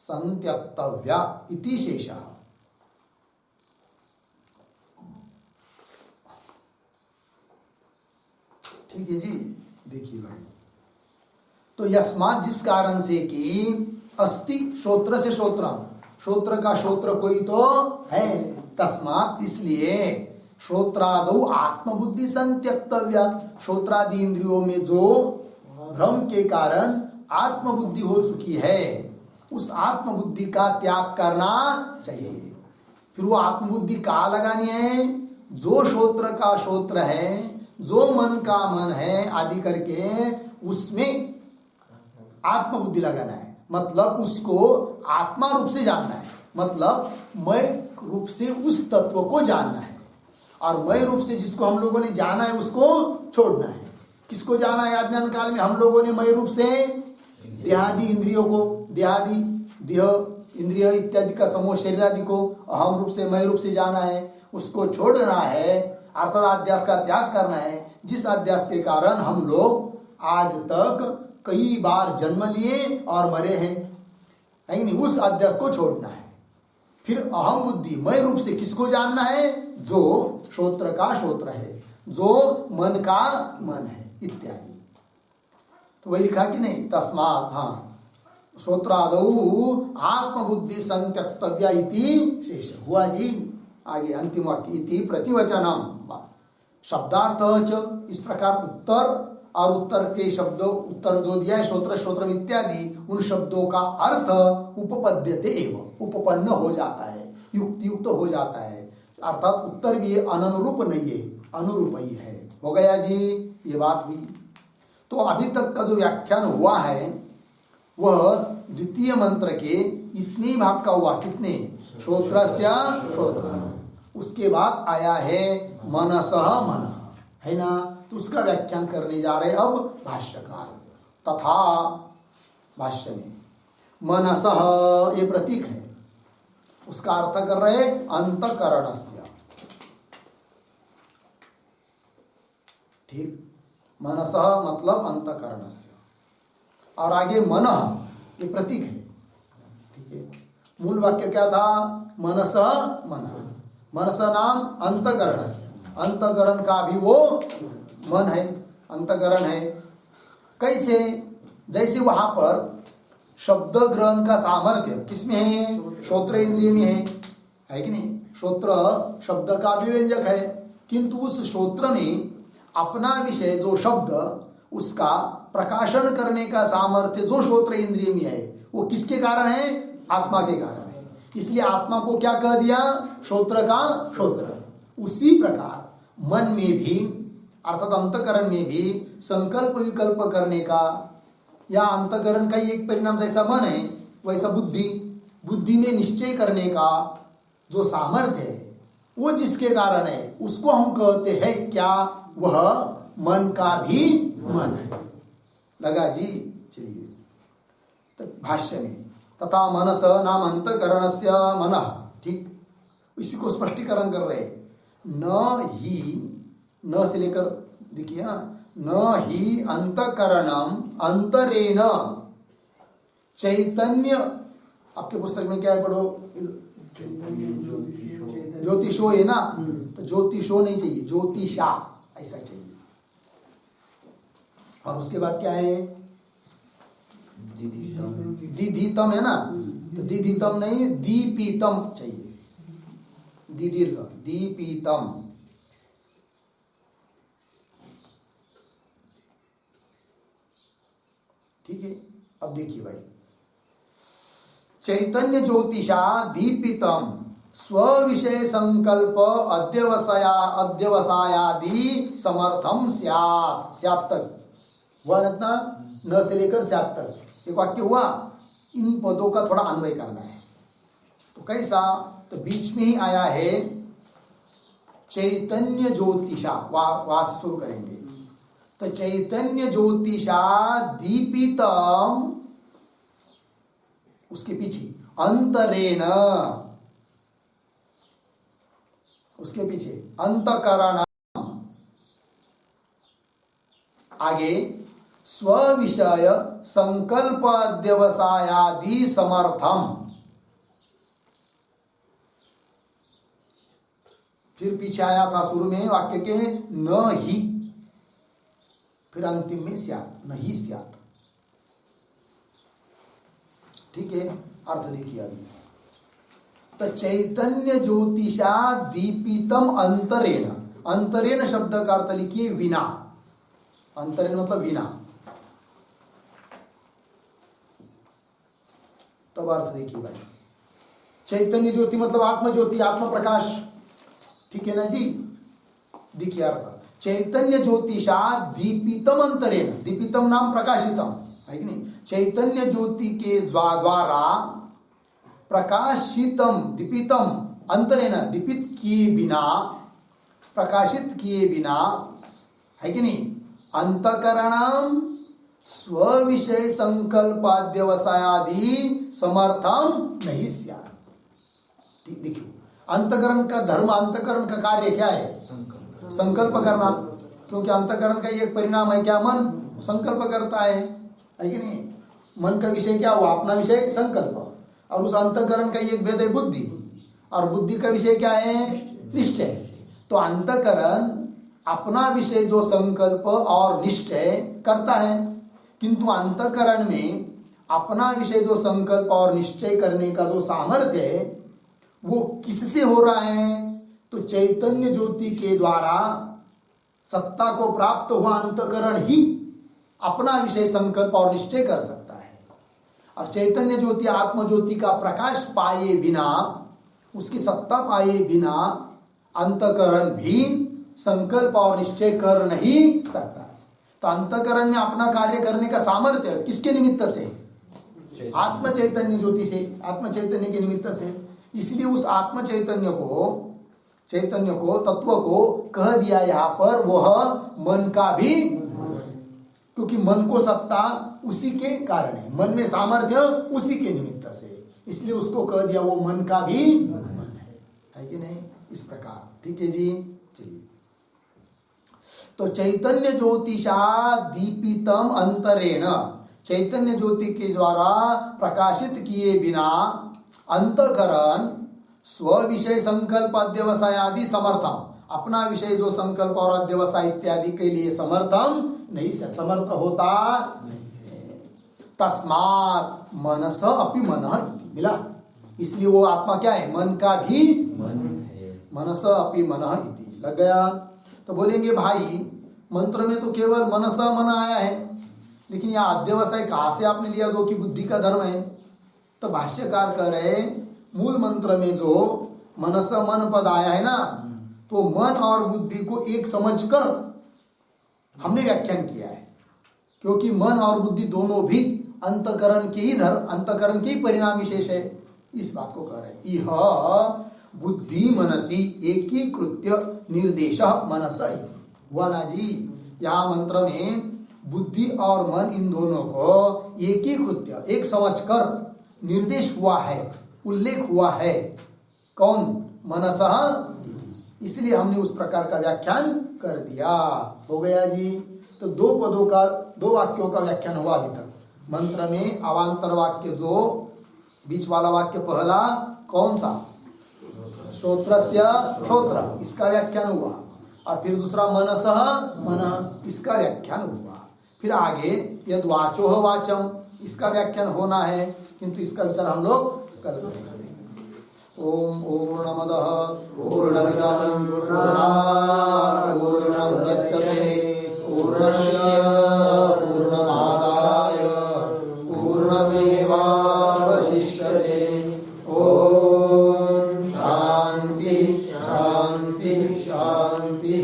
संत्यक्तव्या इति शेषः। ठीक है जी? देखिए भाई, तो यस्मात्, जिस कारण से कि अस्ति श्रोत्र से श्रोत्रम, श्रोत्र का श्रोत्र कोई तो है, तस्मात् इसलिए श्रोत्रादौ आत्मबुद्धि संत्यक्तव्या, श्रोत्रादि इंद्रियों में जो भ्रम के कारण आत्मबुद्धि हो चुकी है, उस आत्मबुद्धि का त्याग करना चाहिए। फिर वो आत्मबुद्धि कहाँ लगानी है? जो श्रोत्र का श्रोत्र है, जो मन का मन है आदि करके, उसमें आत्मबुद्धि लगाना है। मतलब उसको आत्मा रूप से जानना है, मतलब मैं रूप से उस तत्व को जानना है। और मैं रूप से जिसको हम लोगों ने जाना है उसको छोड़ना है। किसको जाना है? अज्ञान काल में हम लोगों ने मैं रूप से देहादि इंद्रियों को, देहादि देह इंद्रिय इत्यादि का समूह शरीर आदि को अहम रूप से, मैं रूप से जाना है, उसको छोड़ना है, अर्थात अध्यास का त्याग करना है। जिस अध्यास के कारण हम लोग आज तक कई बार जन्म लिए और मरे हैं, है नहीं? उस अध्यास को छोड़ना है। फिर अहम बुद्धि, मैं रूप से किसको जानना है? जो श्रोत्र का श्रोत्र है, जो मन का मन है इत्यादि। तो वही लिखा कि नहीं? तस्मात्, हाँ, श्रोत्रादौ आत्मबुद्धि संत्यक्तव्या इति शेष हुआ जी। आगे अंतिम वाक्य, इति प्रतिवचनम शब्दार्थ च, इस प्रकार उत्तर और उत्तर के शब्दों, उत्तर जो दिया है श्रोत्र श्रोत्रम इत्यादि, उन शब्दों का अर्थ उपपद्यते एवं, उपपन्न हो जाता है, युक्त हो जाता है। अर्थात उत्तर भी अनुरूप नहीं है, अनुरूप ही है। हो गया जी? ये बात हुई। तो अभी तक का जो व्याख्यान हुआ है वह द्वितीय मंत्र के इतने ही भाग का हुआ। कितने? श्रोत्रस्य श्रोत्र। उसके बाद आया है मनसः मन, है ना। तो उसका व्याख्यान करने जा रहे अब भाष्यकार। तथा भाष्य में मनसः ये प्रतीक है, उसका अर्थ कर रहे अंतकरणस्य। ठीक, मनसः मतलब अंतकरणस्य। और आगे मन ये प्रतीक है। ठीक है, मूल वाक्य क्या था? मनसः मन, मनसः नाम अंतकरणस्य। अंतकरण का भी वो मन है, अंतकरण है। कैसे? जैसे वहां पर शब्द ग्रहण का सामर्थ्य किसमें है? श्रोत्र इंद्रिय में है कि नहीं? श्रोत्र शब्द का अभिव्यंजक है, किंतु उस श्रोत्र में अपना विषय जो शब्द, उसका प्रकाशन करने का सामर्थ्य जो श्रोत्र इंद्रिय में है, वो किसके कारण है? आत्मा के कारण है। इसलिए आत्मा को क्या कह दिया? श्रोत्र का श्रोत्र। उसी प्रकार मन में भी, अर्थात अंतकरण में भी संकल्प विकल्प करने का, या अंतकरण का ही एक परिणाम जैसा मन है वैसा बुद्धि, बुद्धि में निश्चय करने का जो सामर्थ्य है, वो जिसके कारण है उसको हम कहते हैं क्या? वह मन का भी मन है। लगा जी? चलिए, तो भाष्य में तथा मनस नाम अंतकरणस्य मनः। ठीक, इसी को स्पष्टीकरण कर रहे। न ही, न से लेकर देखिए, न ही अंतकरणम अंतरेण चैतन्य। आपके पुस्तक में क्या है, पढ़ो। ज्योतिषो है ना, तो ज्योतिषो नहीं चाहिए, ज्योतिषा ऐसा चाहिए। और उसके बाद क्या है? दीदीतम है ना, तो दीदीतम नहीं, दीपीतम चाहिए। दीदीर्घ, दीपीतम। ठीक है, अब देखिए भाई, चैतन्य ज्योतिषा दीपितम स्व विषय संकल्प अध्यवसायादि समर्थम स्यात्। स्यात् तक हुआ ना, न से लेकर स्यात् तक एक वाक्य हुआ। इन पदों का थोड़ा अन्वय करना है। तो कैसा? तो बीच में ही आया है चैतन्य ज्योतिषा, वहां से शुरू करेंगे। तो चैतन्य ज्योतिषा दीपितम, उसके पीछे अंतरेण, उसके पीछे अंतकरण, आगे स्विषय संकल्प अध्यवसायादि समर्थम। फिर पीछे आया था शुरू में वाक्य के न ही, फिर अंतिम में स्यात्, नहीं स्यात्। ठीक है, अर्थ देखिए अभी। तो चैतन्य ज्योतिषा दीपितम अंतरेण, अंतरेण शब्द का अर्थ लिखिए विना। अंतरेण मतलब विना। तब अर्थ देखिए भाई, चैतन्य ज्योति मतलब आत्म ज्योति, आत्म प्रकाश। ठीक है ना जी? देखिए अर्थ, चैतन्य ज्योतिषा दीपितम अंतरेण, दीपितम नाम प्रकाशितम है कि नहीं? चैतन्य ज्योति के द्वारा प्रकाशितम, दीपितम अंतरेण, दीपित किए बिना, प्रकाशित किए बिना, है कि नहीं? अंतकरणम स्व विषय संकल्पाद्यवसायादि समर्थम नहीं स्यात्। देखिए, अंतकरण का धर्म, अंतकरण का कार्य क्या है? संकल्प करना। क्योंकि अंतकरण का एक परिणाम है क्या? मन संकल्प करता है कि नहीं? मन का विषय क्या हुआ? अपना विषय संकल्प। और उस अंतकरण का एक भेद है बुद्धि, और बुद्धि का विषय क्या है? निश्चय। तो अंतकरण अपना विषय जो संकल्प और निश्चय करता है, किंतु अंतकरण में अपना विषय जो संकल्प और निश्चय करने का जो सामर्थ्य है, वो किससे हो रहा है? तो चैतन्य ज्योति के द्वारा सत्ता को प्राप्त हुआ अंतकरण ही अपना विषय संकल्प और निश्चय कर सकता है। और चैतन्य ज्योति आत्म ज्योति का प्रकाश पाए बिना, उसकी सत्ता पाए बिना अंतकरण भी संकल्प और निश्चय कर नहीं सकता है। तो अंतकरण में अपना कार्य करने का सामर्थ्य किसके निमित्त से? आत्म चैतन्य ज्योति से, आत्म चैतन्य के निमित्त से। इसलिए उस आत्म चैतन्य को तत्व को कह दिया यहाँ पर वह मन का भी मन है, क्योंकि मन को सत्ता उसी के कारण है, मन में सामर्थ्य उसी के निमित्त से, इसलिए उसको कह दिया वो मन का भी मन है कि नहीं? इस प्रकार, ठीक है जी। चलिए, तो चैतन्य ज्योतिषा दीपितम अंतरेण, चैतन्य ज्योति के द्वारा प्रकाशित किए बिना अंतकरण स्व विषय संकल्प अध्यवसाय आदि समर्थम, अपना विषय जो संकल्प और अध्यवसाय इत्यादि के लिए समर्थम नहीं से समर्थ होता नहीं है। तस्मात् मनस अपि मनः इति मिला, इसलिए वो आत्मा क्या है? मन का भी मन है। मनस अपि मनः इति लग गया। तो बोलेंगे भाई मंत्र में तो केवल मनस मन आया है, लेकिन यह अध्यवसाय कहाँ से आपने लिया जो कि बुद्धि का धर्म है? तो भाष्यकार कह रहे मूल मंत्र में जो मनस मन पद आया है ना, तो मन और बुद्धि को एक समझकर हमने व्याख्यान किया है, क्योंकि मन और बुद्धि दोनों भी अंतकरण के ही धर्म, अंतकरण के ही परिणाम विशेष है। इस बात को कह रहे हैं इह बुद्धि मनसी एकीकृत्य निर्देश मनस हुआ ना जी। यहाँ मंत्र में बुद्धि और मन इन दोनों को एकीकृत्य एक समझकर निर्देश हुआ है, उल्लेख हुआ है। कौन? मनसः, इसलिए हमने उस प्रकार का व्याख्यान कर दिया। हो गया जी। तो दो पदों का, दो वाक्यों का व्याख्यान हुआ अभी तक। मंत्र में अवांतर वाक्य जो बीच वाला वाक्य पहला कौन सा? श्रोत्रस्य श्रोत्र, इसका व्याख्यान हुआ। और फिर दूसरा मनसः मन, इसका व्याख्यान हुआ। फिर आगे यद वाचो वाचम, इसका व्याख्यान होना है, किंतु इसका विचार हम लोग कर रहे हैं। ओम पूर्णमदः पूर्णमिदं पूर्णात् पूर्णमुदच्यते पूर्णस्य पूर्णमादाय पूर्णमेवावशिष्यते। ओम शांति शांति शांति।